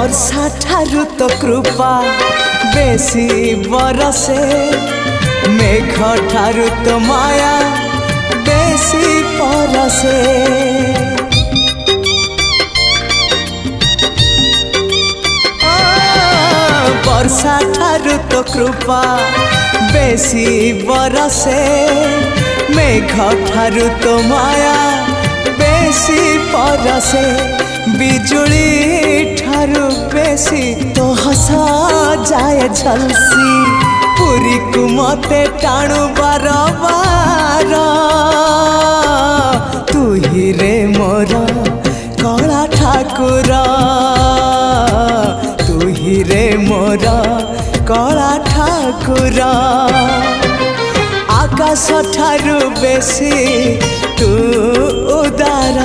वर्षा ठारू तो कृपा बेसी बरसे मेघ ठारू तो माया बेसी परसे वर्षा ठारू तो कृपा बेसी बरसे मेघ ठारू तो माया बेसी परसे बिजुली ठारू बेसी तो हसा जाए झलसी पुरी को मते टाणु बार बार तू ही रे मोर कला ठाकुर तू ही रे मोर कला ठाकुर आकाश ठारू बेसी तू उदार।